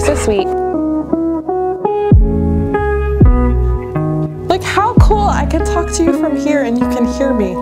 so sweet. Like, how cool I can talk to you from here and you can hear me.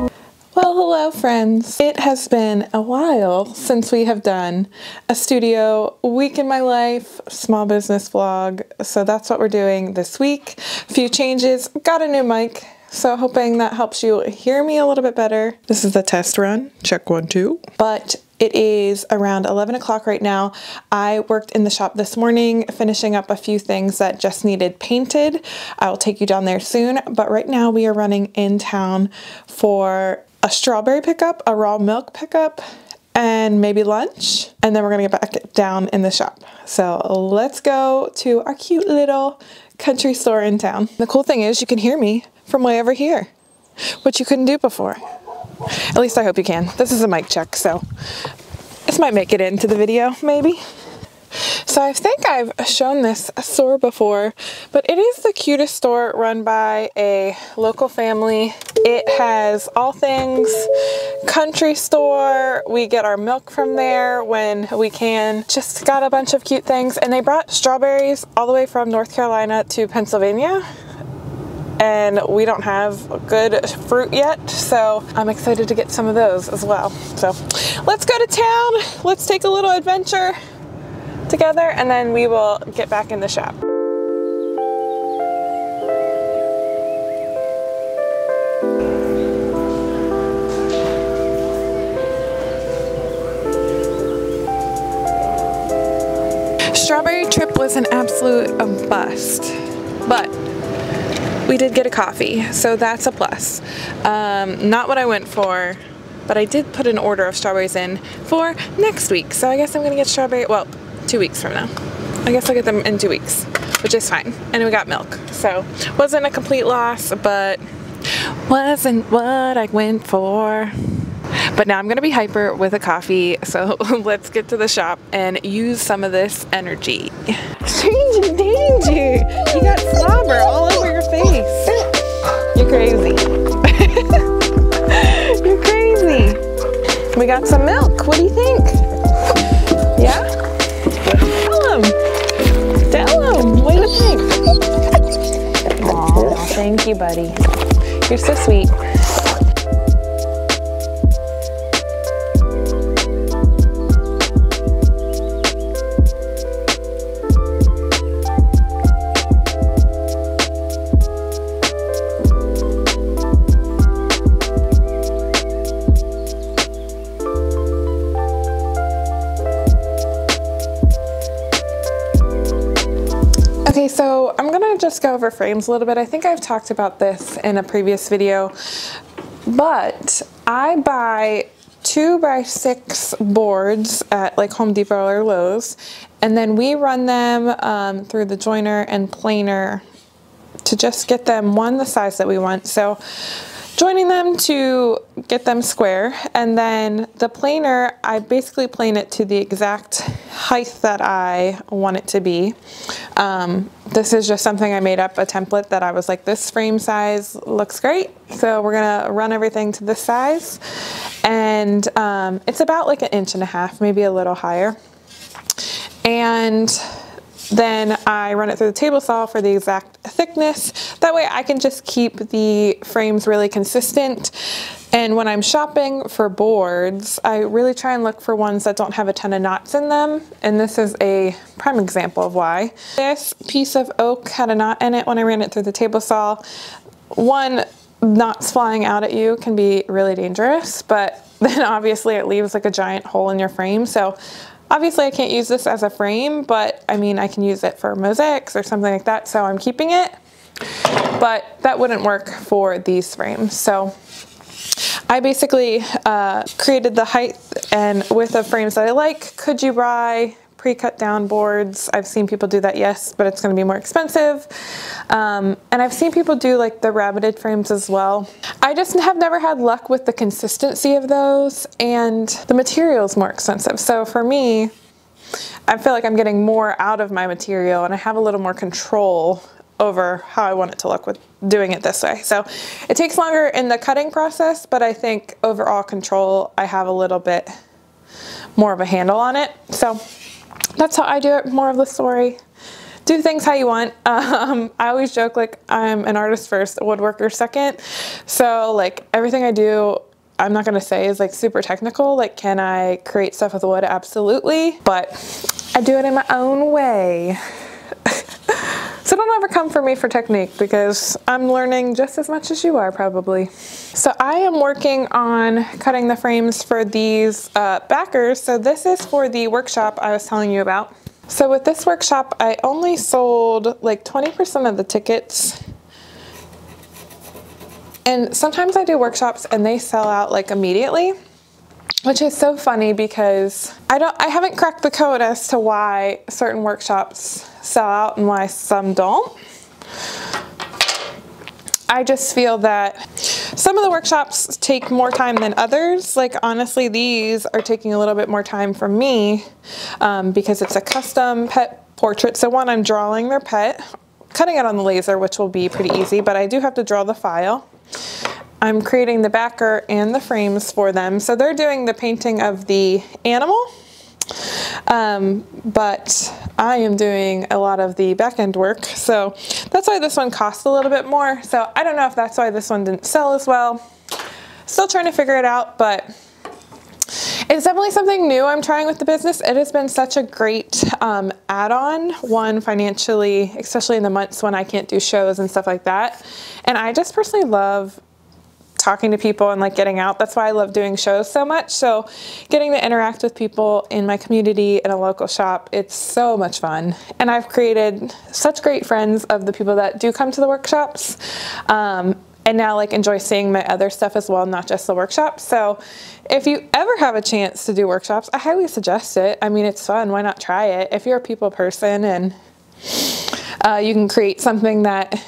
Well, hello friends. It has been a while since we have done a studio week in my life small business vlog. So that's what we're doing this week. A few changes, got a new mic. So hoping that helps you hear me a little bit better. This is the test run, check 1, 2. But it is around 11 o'clock right now. I worked in the shop this morning, finishing up a few things that just needed painted. I will take you down there soon, but right now we are running in town for a strawberry pickup, a raw milk pickup, and maybe lunch. And then we're gonna get back down in the shop. So let's go to our cute little country store in town. The cool thing is you can hear me from way over here, which you couldn't do before. At least I hope you can. This is a mic check, so this might make it into the video, maybe. So I think I've shown this store before, but it is the cutest store run by a local family. It has all things country store. We get our milk from there when we can. Just got a bunch of cute things, and they brought strawberries all the way from North Carolina to Pennsylvania. And we don't have good fruit yet, so I'm excited to get some of those as well. So let's go to town. Let's take a little adventure together, and then we will get back in the shop. Strawberry trip was an absolute bust, but we did get a coffee, so that's a plus. Not what I went for, but I did put an order of strawberries in for next week, so I guess I'm gonna get strawberry, well, 2 weeks from now. I guess I'll get them in 2 weeks, which is fine. And we got milk, so wasn't a complete loss, but wasn't what I went for. But now I'm gonna be hyper with a coffee, so let's get to the shop and use some of this energy. Stranger danger! You got slobber all over your face. You're crazy. You're crazy. We got some milk. What do you think? Yeah? Tell him. Tell him. What do you think? Aw, thank you, buddy. You're so sweet. Okay, so I'm gonna just go over frames a little bit. I think I've talked about this in a previous video, but I buy 2x6 boards at like Home Depot or Lowe's, and then we run them through the joiner and planer to just get them the size that we want. So joining them to get them square, and then the planer, I basically plane it to the exact height that I want it to be. This is just something I made up, a template that I was like, this frame size looks great, so we're gonna run everything to this size. And it's about like 1.5 inches, maybe a little higher. And then I run it through the table saw for the exact thickness. That way I can just keep the frames really consistent. And when I'm shopping for boards, I really try and look for ones that don't have a ton of knots in them. And this is a prime example of why. This piece of oak had a knot in it when I ran it through the table saw. One, knots flying out at you can be really dangerous, but then obviously it leaves like a giant hole in your frame. So obviously I can't use this as a frame, but I mean, I can use it for mosaics or something like that, so I'm keeping it. But that wouldn't work for these frames. So I basically created the height and width of frames that I like. Could you buy pre-cut down boards? I've seen people do that, yes, but it's gonna be more expensive. And I've seen people do like the rabbited frames as well. I just have never had luck with the consistency of those, and the material is more expensive. So for me, I feel like I'm getting more out of my material and I have a little more control over how I want it to look with doing it this way. So it takes longer in the cutting process, but I think overall control, I have a little bit more of a handle on it. So that's how I do it. More of the story. Do things how you want. I always joke like I'm an artist first, a woodworker second. So like everything I do, I'm not going to say is like super technical. Like, can I create stuff with wood? Absolutely. But I do it in my own way. So don't ever come for me for technique because I'm learning just as much as you are probably. So I am working on cutting the frames for these backers. So this is for the workshop I was telling you about. So with this workshop, I only sold like 20% of the tickets. And sometimes I do workshops and they sell out like immediately, which is so funny because I haven't cracked the code as to why certain workshops sell out and why some don't. I just feel that some of the workshops take more time than others. Like honestly, these are taking a little bit more time for me because it's a custom pet portrait. So one, I'm drawing their pet, cutting it on the laser, which will be pretty easy, but I do have to draw the file. I'm creating the backer and the frames for them. So they're doing the painting of the animal, but I am doing a lot of the back end work. So that's why this one costs a little bit more. So I don't know if that's why this one didn't sell as well. Still trying to figure it out, but it's definitely something new I'm trying with the business. It has been such a great add-on, one financially, especially in the months when I can't do shows and stuff like that. And I just personally love talking to people and like getting out. That's why I love doing shows so much. So getting to interact with people in my community in a local shop, it's so much fun. And I've created such great friends of the people that do come to the workshops. And now like enjoy seeing my other stuff as well, not just the workshops. So if you ever have a chance to do workshops, I highly suggest it. I mean, it's fun. Why not try it? If you're a people person and you can create something that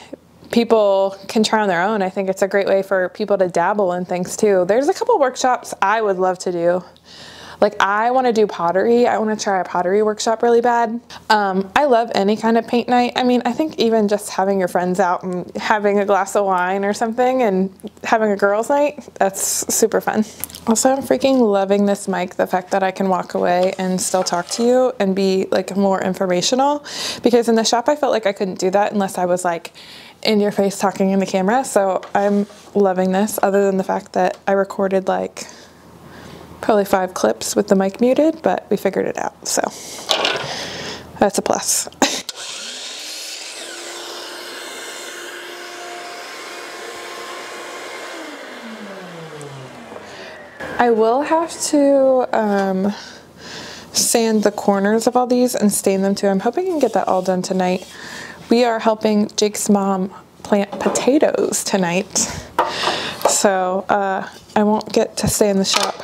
people can try on their own, I think it's a great way for people to dabble in things too. There's a couple workshops I would love to do. Like I want to do pottery. I want to try a pottery workshop really bad. I love any kind of paint night. I mean, I think even just having your friends out and having a glass of wine or something and having a girls' night, that's super fun. Also, I'm freaking loving this mic, the fact that I can walk away and still talk to you and be like more informational, because in the shop I felt like I couldn't do that unless I was like in your face talking in the camera. So I'm loving this, other than the fact that I recorded like probably 5 clips with the mic muted, but we figured it out, so that's a plus. I will have to sand the corners of all these and stain them too. I'm hoping I can get that all done tonight. We are helping Jake's mom plant potatoes tonight, so I won't get to stay in the shop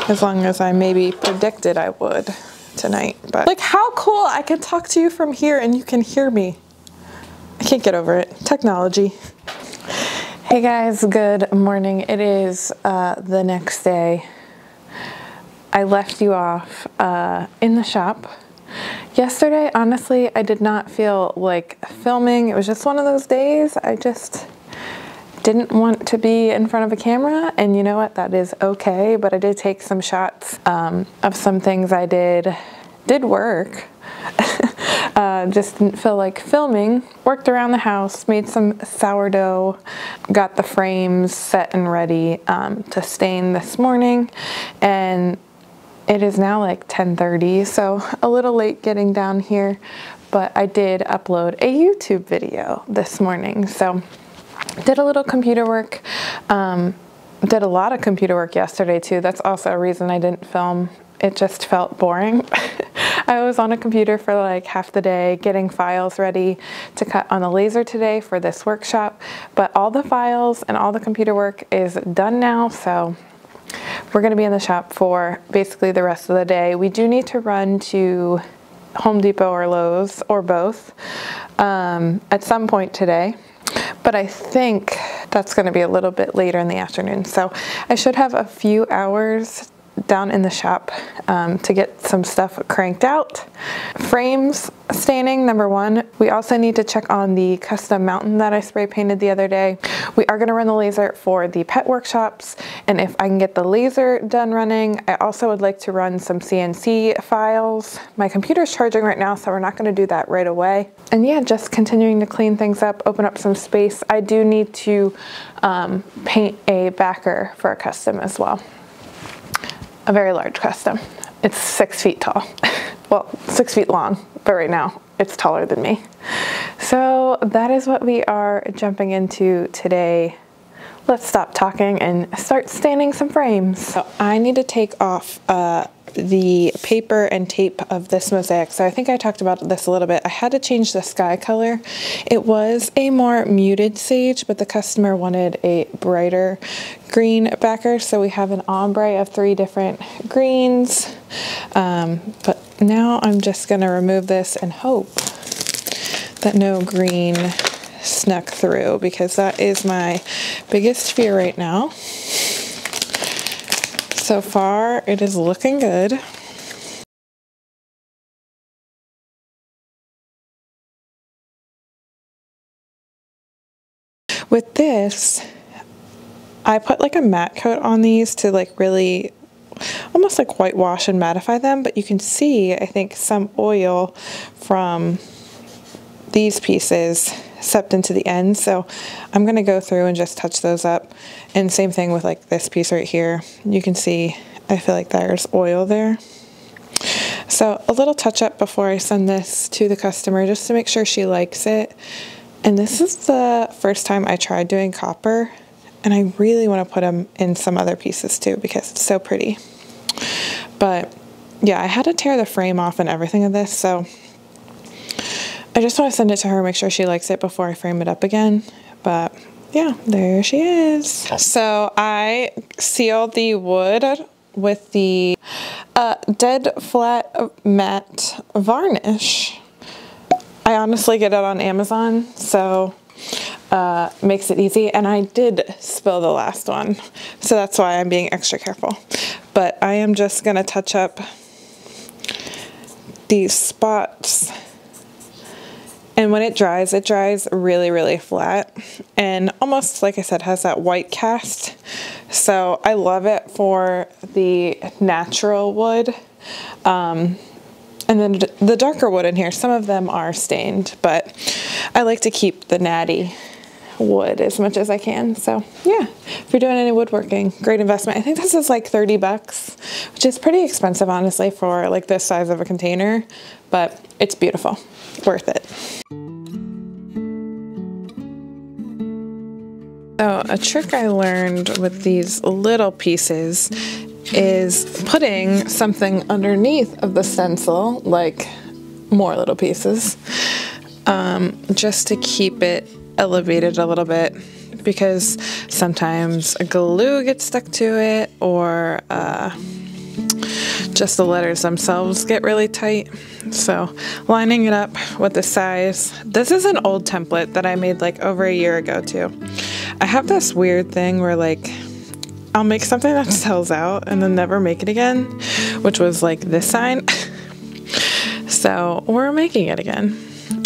as long as I maybe predicted I would tonight. But like, how cool, I can talk to you from here and you can hear me. I can't get over it. Technology. Hey guys, good morning. It is the next day. I left you off in the shop. Yesterday, honestly, I did not feel like filming. It was just one of those days. I just didn't want to be in front of a camera, and you know what, that is okay. But I did take some shots of some things I did work. Just didn't feel like filming. Worked around the house, made some sourdough, got the frames set and ready to stain this morning, and it is now like 10:30, so a little late getting down here, but I did upload a YouTube video this morning. So did a little computer work, did a lot of computer work yesterday too. That's also a reason I didn't film. It just felt boring. I was on a computer for like half the day getting files ready to cut on the laser today for this workshop, but all the files and all the computer work is done now, so we're going to be in the shop for basically the rest of the day. We do need to run to Home Depot or Lowe's or both at some point today, but I think that's going to be a little bit later in the afternoon. So I should have a few hours down in the shop to get some stuff cranked out. Frames staining, number one. We also need to check on the custom mountain that I spray painted the other day. We are gonna run the laser for the pet workshops, and if I can get the laser done running, I also would like to run some CNC files. My computer's charging right now, so we're not gonna do that right away. And yeah, just continuing to clean things up, open up some space. I do need to paint a backer for a custom as well. A very large custom. It's 6 feet tall. Well, 6 feet long, but right now it's taller than me. So that is what we are jumping into today. Let's stop talking and start staining some frames. So I need to take off the paper and tape of this mosaic. So I think I talked about this a little bit. I had to change the sky color. It was a more muted sage, but the customer wanted a brighter green backer. So we have an ombre of 3 different greens. But now I'm just gonna remove this and hope that no green snuck through, because that is my biggest fear right now. So far, it is looking good. With this, I put like a matte coat on these to like really almost like whitewash and mattify them, but you can see, I think, some oil from these pieces seeped into the end, so I'm gonna go through and just touch those up. And same thing with like this piece right here. You can see, I feel like there's oil there. So a little touch up before I send this to the customer, just to make sure she likes it. And this is the first time I tried doing copper, and I really want to put them in some other pieces too, because it's so pretty. But yeah, I had to tear the frame off and everything of this, so I just want to send it to her, make sure she likes it before I frame it up again. But yeah, there she is. So I sealed the wood with the dead flat matte varnish. I honestly get it on Amazon, so makes it easy. And I did spill the last one, so that's why I'm being extra careful. But I am just gonna touch up these spots. And when it dries really, really flat, and almost, like I said, has that white cast. So I love it for the natural wood. And then the darker wood in here, some of them are stained, but I like to keep the natty wood as much as I can. So yeah, if you're doing any woodworking, great investment. I think this is like 30 bucks, which is pretty expensive, honestly, for like this size of a container, but it's beautiful, worth it. So a trick I learned with these little pieces is putting something underneath of the stencil, like more little pieces, just to keep it elevated a little bit, because sometimes glue gets stuck to it, or just the letters themselves get really tight. So lining it up with the size. This is an old template that I made like over a year ago too. I have this weird thing where like I'll make something that sells out and then never make it again, which was like this sign. So we're making it again.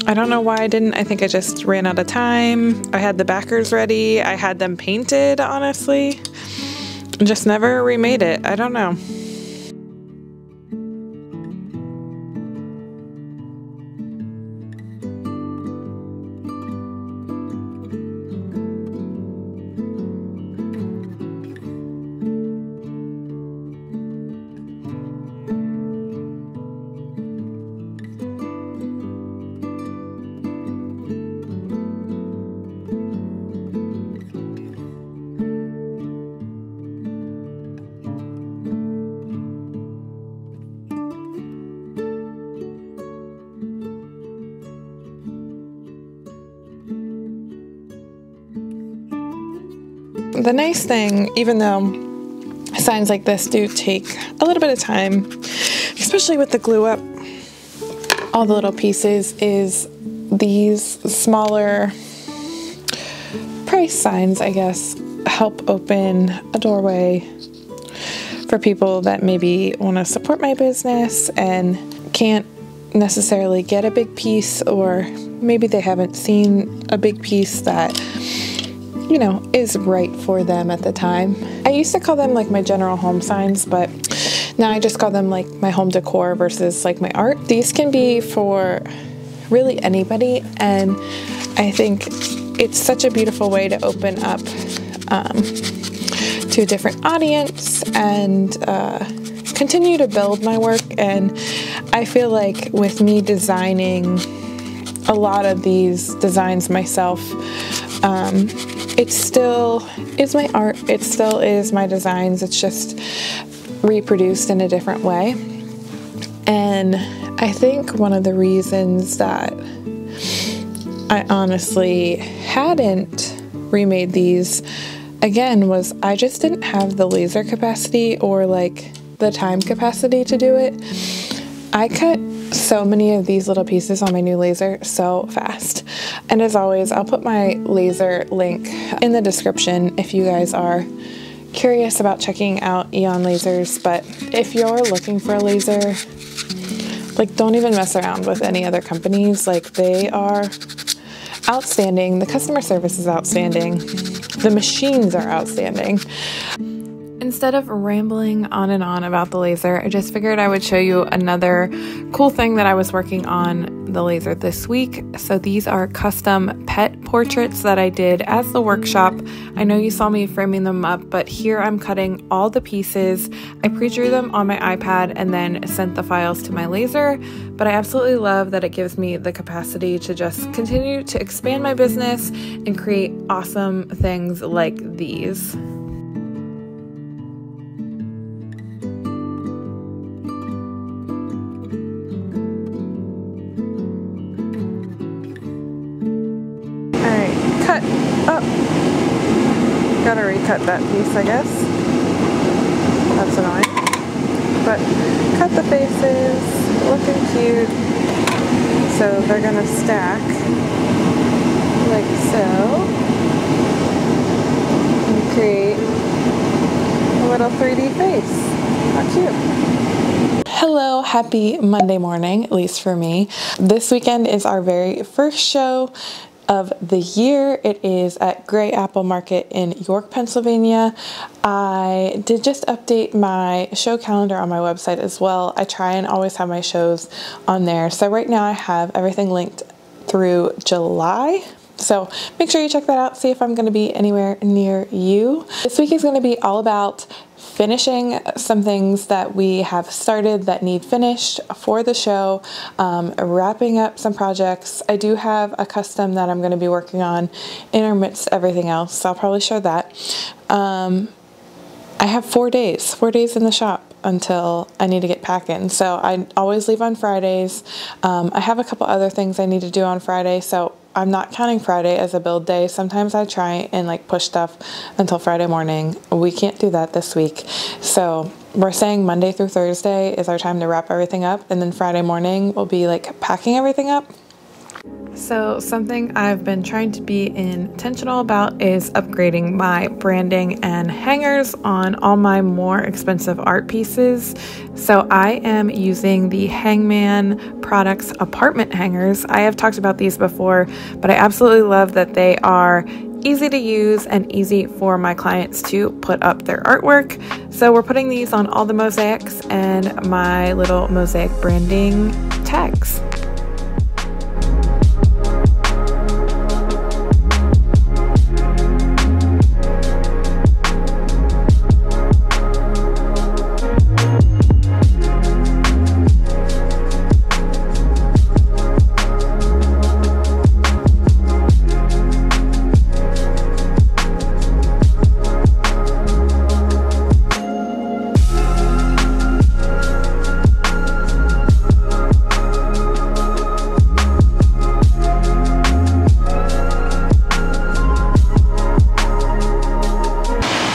I don't know why I didn't. I think I just ran out of time. I had the backers ready. I had them painted, honestly. Just never remade it. I don't know. The nice thing, even though signs like this do take a little bit of time, especially with the glue up all the little pieces, is these smaller price signs, I guess, help open a doorway for people that maybe want to support my business and can't necessarily get a big piece, or maybe they haven't seen a big piece that, you know, is right for them at the time. I used to call them like my general home signs, but now I just call them like my home decor versus like my art. These can be for really anybody, and I think it's such a beautiful way to open up to a different audience and continue to build my work. And I feel like with me designing a lot of these designs myself, it still is my art, it still is my designs, it's just reproduced in a different way. And I think one of the reasons that I honestly hadn't remade these again was I just didn't have the laser capacity or like the time capacity to do it. I cut so many of these little pieces on my new laser so fast. And as always, I'll put my laser link in the description if you guys are curious about checking out AEON lasers. But if you're looking for a laser, like, don't even mess around with any other companies. Like, they are outstanding. The customer service is outstanding. The machines are outstanding. Instead of rambling on and on about the laser, I just figured I would show you another cool thing that I was working on the laser this week. So these are custom pet portraits that I did as the workshop. I know you saw me framing them up, but here I'm cutting all the pieces. I pre-drew them on my iPad and then sent the files to my laser. But I absolutely love that it gives me the capacity to just continue to expand my business and create awesome things like these. Cut. Oh, gotta recut that piece, I guess. That's annoying. But cut the faces, looking cute. So they're gonna stack like so and create a little 3D face. How cute. Hello, happy Monday morning, at least for me. This weekend is our very first show of the year. It is at Gray Apple Market in York, Pennsylvania. I did just update my show calendar on my website as well. I try and always have my shows on there. So right now I have everything linked through July. So make sure you check that out, see if I'm going to be anywhere near you. This week is going to be all about finishing some things that we have started that need finished for the show, wrapping up some projects. I do have a custom that I'm going to be working on intermixed everything else, so I'll probably show that. I have 4 days in the shop until I need to get packing, so I always leave on Fridays. I have a couple other things I need to do on Friday, so I'm not counting Friday as a build day. Sometimes I try and like push stuff until Friday morning. We can't do that this week. So we're saying Monday through Thursday is our time to wrap everything up, and then Friday morning we'll be like packing everything up. So something I've been trying to be intentional about is upgrading my branding and hangers on all my more expensive art pieces. So I am using the Hangman Products apartment hangers. I have talked about these before, but I absolutely love that they are easy to use and easy for my clients to put up their artwork. So we're putting these on all the mosaics and my little mosaic branding tags.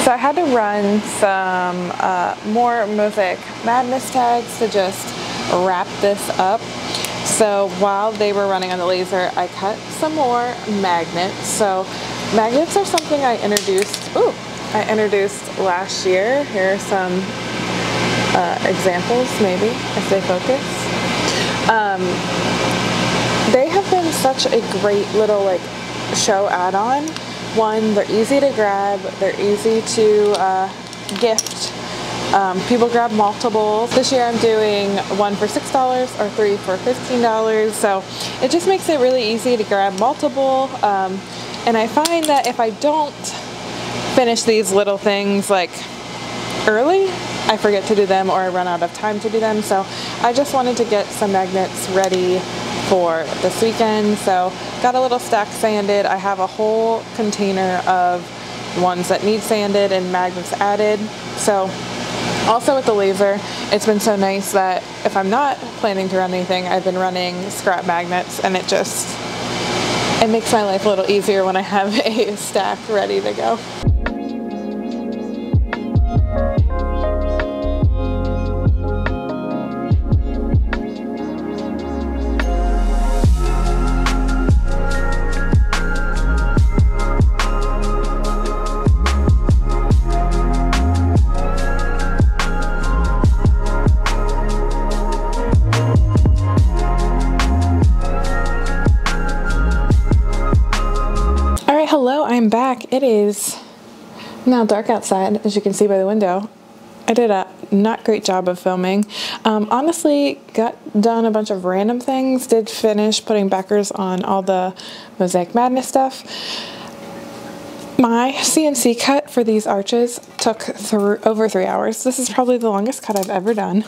So I had to run some more Mosaic Madness tags to just wrap this up. So while they were running on the laser, I cut some more magnets. So magnets are something I introduced last year. Here are some examples, maybe, if they focus. They have been such a great little like show add-on. One, they're easy to grab, they're easy to gift. People grab multiples. This year I'm doing one for $6 or 3 for $15, so it just makes it really easy to grab multiple. And I find that if I don't finish these little things like early, I forget to do them or I run out of time to do them. So I just wanted to get some magnets ready for this weekend. So got a little stack sanded. I have a whole container of ones that need sanded and magnets added. So also with the laser, it's been so nice that if I'm not planning to run anything, I've been running scrap magnets, and it makes my life a little easier when I have a stack ready to go. Hello, I'm back. It is now dark outside, as you can see by the window. I did a not great job of filming. Honestly, got done a bunch of random things. Did finish putting backers on all the Mosaic Madness stuff. My CNC cut for these arches took over 3 hours. This is probably the longest cut I've ever done.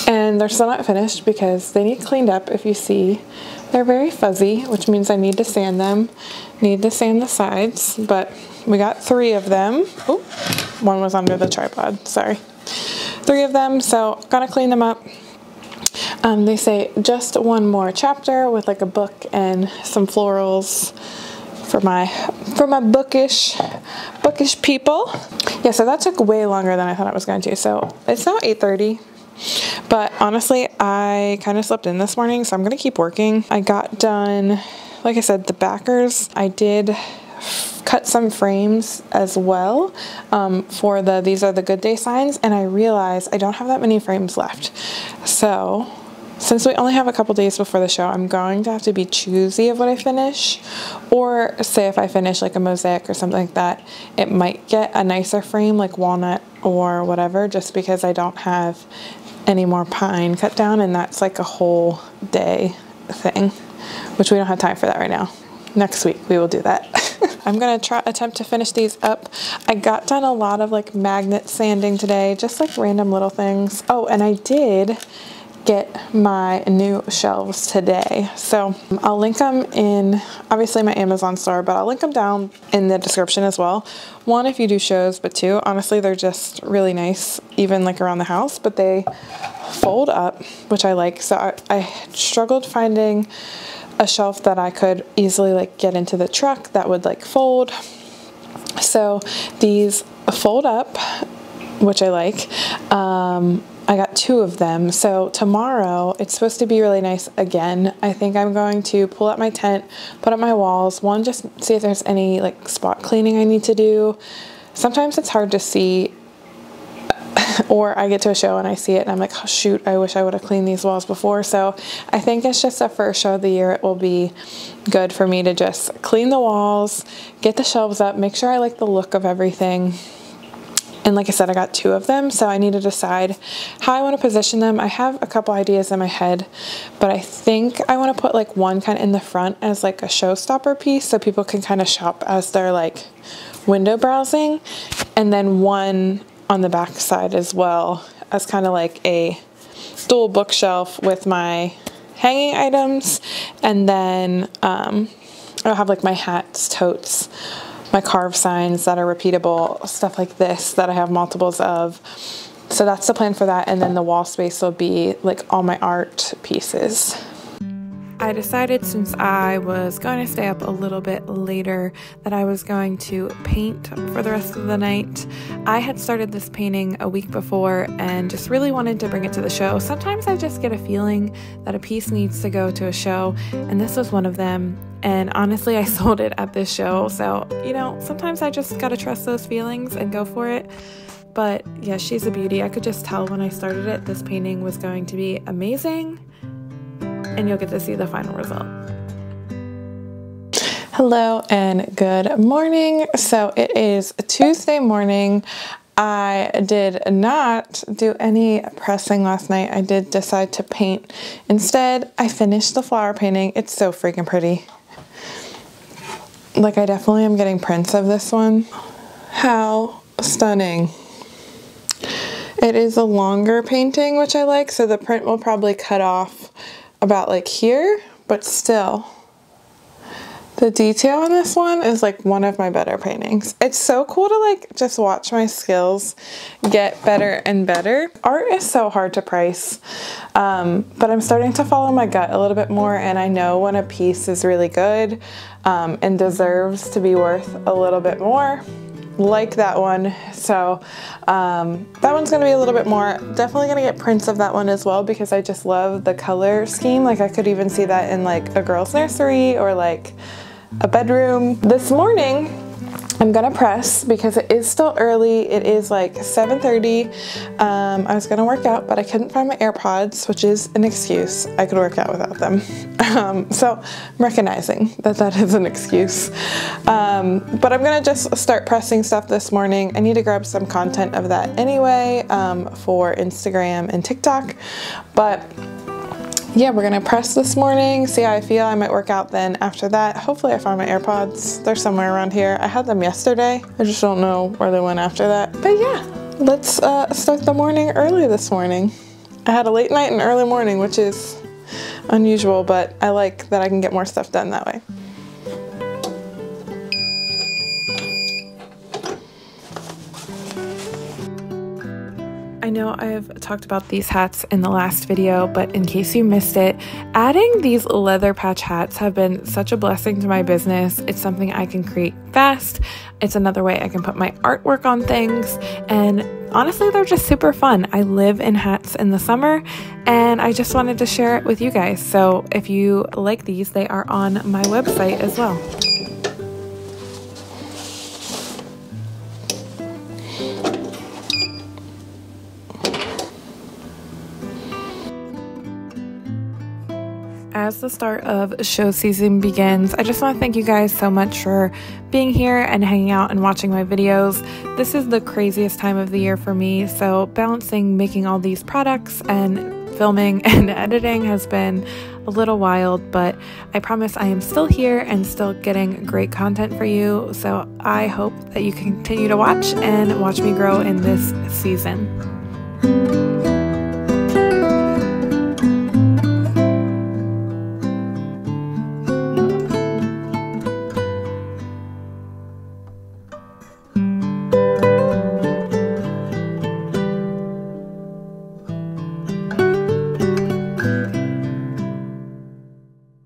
And they're still not finished because they need cleaned up. If you see, they're very fuzzy, which means I need to sand them. Need to sand the sides, but we got 3 of them. Oh, one was under the tripod, sorry. 3 of them, so gotta clean them up. They say just one more chapter with like a book and some florals for my bookish people. Yeah, so that took way longer than I thought it was going to. So it's now 8:30. But honestly, I kind of slept in this morning, so I'm going to keep working. I got done, like I said, the backers. I did cut some frames as well for these are the good day signs, and I realized I don't have that many frames left. So since we only have a couple days before the show, I'm going to have to be choosy of what I finish. Or say if I finish like a mosaic or something like that, it might get a nicer frame like walnut or whatever, just because I don't have any more pine cut down, and that's like a whole day thing, which we don't have time for that right now. Next week we will do that. I'm gonna attempt to finish these up. I got done a lot of like magnet sanding today, just like random little things. Oh, and I did get my new shelves today. So I'll link them in, obviously, my Amazon store, but I'll link them down in the description as well. 1, if you do shows, but 2, honestly, they're just really nice, even like around the house, but they fold up, which I like. So I struggled finding a shelf that I could easily like get into the truck that would like fold. So these fold up, which I like. I got 2 of them. So tomorrow it's supposed to be really nice again. I think I'm going to pull out my tent, put up my walls. 1, just see if there's any like spot cleaning I need to do. Sometimes it's hard to see, or I get to a show and I see it and I'm like, oh shoot, I wish I would have cleaned these walls before. So I think it's just the first show of the year. It will be good for me to just clean the walls, get the shelves up, make sure I like the look of everything. And like I said, I got 2 of them, so I need to decide how I want to position them. I have a couple ideas in my head, but I think I want to put like one kind of in the front as like a showstopper piece so people can kind of shop as they're like window browsing, and then one on the back side as well as kind of like a dual bookshelf with my hanging items, and then I'll have like my hats, totes, my carved signs that are repeatable, stuff like this that I have multiples of. So that's the plan for that, and then the wall space will be like all my art pieces. I decided, since I was going to stay up a little bit later, that I was going to paint for the rest of the night. I had started this painting a week before and just really wanted to bring it to the show. Sometimes I just get a feeling that a piece needs to go to a show, and this was one of them. And honestly, I sold it at this show. So, you know, sometimes I just gotta trust those feelings and go for it. But yeah, she's a beauty. I could just tell when I started it, this painting was going to be amazing, and you'll get to see the final result. Hello and good morning. So it is Tuesday morning. I did not do any pressing last night. I did decide to paint. Instead, I finished the flower painting. It's so freaking pretty. Like, I definitely am getting prints of this one. How stunning. It is a longer painting, which I like, so the print will probably cut off about like here, but still. The detail in this one is like one of my better paintings. It's so cool to like just watch my skills get better and better. Art is so hard to price, but I'm starting to follow my gut a little bit more, and I know when a piece is really good and deserves to be worth a little bit more, like that one. So that one's gonna be a little bit more. Definitely gonna get prints of that one as well, because I just love the color scheme. Like, I could even see that in like a girl's nursery or like a bedroom. This morning I'm gonna press because it is still early. It is like 7:30. I was gonna work out, but I couldn't find my AirPods, which is an excuse. I could work out without them. So I'm recognizing that that is an excuse. But I'm gonna just start pressing stuff this morning. I need to grab some content of that anyway, for Instagram and TikTok. But yeah, we're gonna press this morning, see how I feel. I might work out then after that. Hopefully I found my AirPods. They're somewhere around here. I had them yesterday. I just don't know where they went after that. But yeah, let's start the morning early this morning. I had a late night and early morning, which is unusual, but I like that I can get more stuff done that way. I know I have talked about these hats in the last video, but in case you missed it, adding these leather patch hats have been such a blessing to my business. It's something I can create fast. It's another way I can put my artwork on things, and honestly, they're just super fun. I live in hats in the summer, and I just wanted to share it with you guys. So if you like these, they are on my website as well. As the start of show season begins, I just want to thank you guys so much for being here and hanging out and watching my videos. This is the craziest time of the year for me, so balancing making all these products and filming and editing has been a little wild, but I promise I am still here and still getting great content for you. So I hope that you continue to watch and watch me grow in this season.